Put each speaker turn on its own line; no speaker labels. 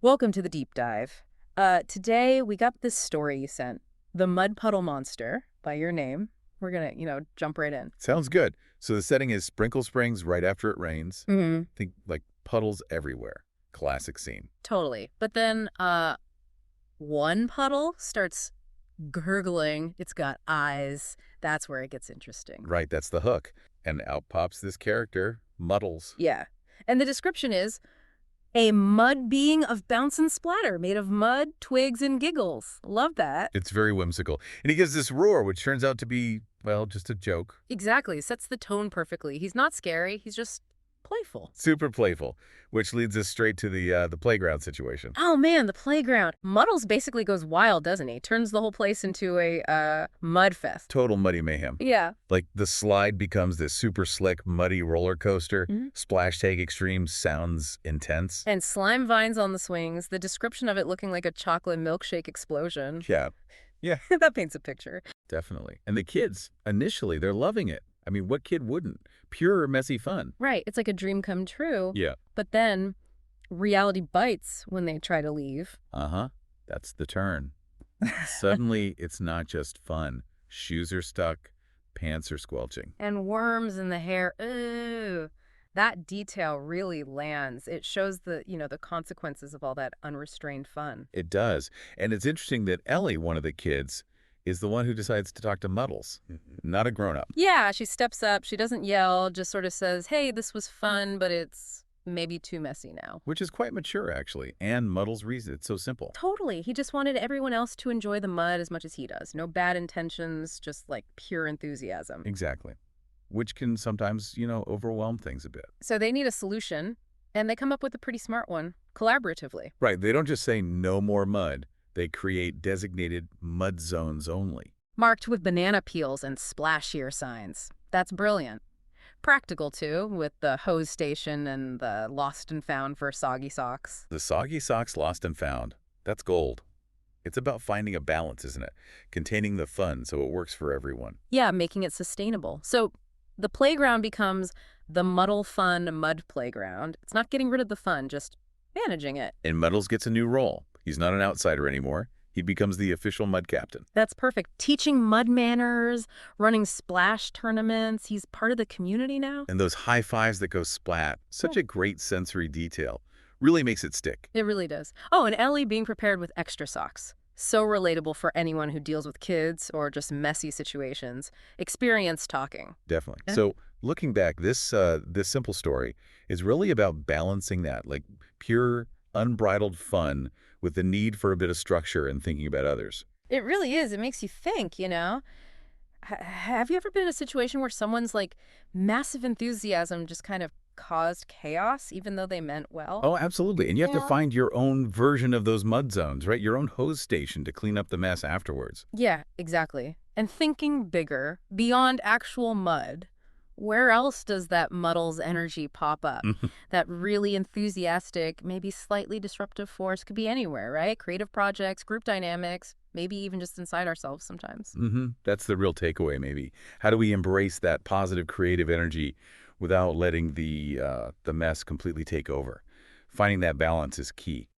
Welcome to the deep dive. Today we got this story you sent, The Mud Puddle Monster, by your name. We're gonna, jump right in.
Sounds good. So the setting is Sprinkle Springs right after it rains.
Mm-hmm.
Think like puddles everywhere. Classic scene.
Totally. But then, one puddle starts gurgling. It's got eyes. That's where it gets interesting.
Right, that's the hook. And out pops this character, Muddles.
Yeah. And the description is a mud being of bounce and splatter, made of mud, twigs, and giggles. Love that.
It's very whimsical. And he gives this roar, which turns out to be, well, just a joke.
Exactly. Sets the tone perfectly. He's not scary. He's just playful.
Super playful, which leads us straight to the playground situation.
Oh man, the playground. Muddles basically goes wild, doesn't he? Turns the whole place into a mud fest.
Total muddy mayhem.
Yeah.
Like the slide becomes this super slick, muddy roller coaster.
Mhm.
Splash tag extreme sounds intense.
And slime vines on the swings. The description of it looking like a chocolate milkshake explosion.
Yeah. Yeah.
That paints a picture.
Definitely. And the kids, initially, they're loving it. I mean, what kid wouldn't? Pure, messy fun.
Right. It's like a dream come true.
Yeah.
But then reality bites when they try to leave.
Uh-huh. That's the turn. Suddenly, it's not just fun. Shoes are stuck. Pants are squelching.
And worms in the hair. Ooh. That detail really lands. It shows the consequences of all that unrestrained fun.
It does. And it's interesting that Ellie, one of the kids, is the one who decides to talk to Muddles, not a grown-up.
Yeah, she steps up. She doesn't yell, just sort of says, hey, this was fun, but it's maybe too messy now.
Which is quite mature, actually. And Muddles' reason. It's so simple.
Totally. He just wanted everyone else to enjoy the mud as much as he does. No bad intentions, just like pure enthusiasm.
Exactly. Which can sometimes, overwhelm things a bit.
So they need a solution, and they come up with a pretty smart one, collaboratively.
Right. They don't just say no more mud. They create designated mud zones only.
Marked with banana peels and splashier signs. That's brilliant. Practical, too, with the hose station and the lost and found for soggy socks.
The soggy socks lost and found. That's gold. It's about finding a balance, isn't it? Containing the fun so it works for everyone.
Yeah, making it sustainable. So the playground becomes the Muddle Fun Mud Playground. It's not getting rid of the fun, just managing it.
And Muddles gets a new role. He's not an outsider anymore. He becomes the official mud captain.
That's perfect. Teaching mud manners, running splash tournaments. He's part of the community now.
And those high fives that go splat, such a great sensory detail, really makes it stick.
It really does. Oh, and Ellie being prepared with extra socks. So relatable for anyone who deals with kids or just messy situations. Experience talking.
Definitely.
Yeah.
So looking back, this simple story is really about balancing that, like pure, unbridled fun with the need for a bit of structure and thinking about others.
It really is. It makes you think. Have you ever been in a situation where someone's like massive enthusiasm just kind of caused chaos, even though they meant well?
Oh, absolutely. And you have to
Yeah.
find your own version of those mud zones, right? Your own hose station to clean up the mess afterwards.
Yeah, exactly. And thinking bigger, beyond actual mud, where else does that Muddles energy pop up? That really enthusiastic, maybe slightly disruptive force could be anywhere, right? Creative projects, group dynamics, maybe even just inside ourselves sometimes.
That's the real takeaway, maybe. How do we embrace that positive creative energy without letting the mess completely take over? Finding that balance is key.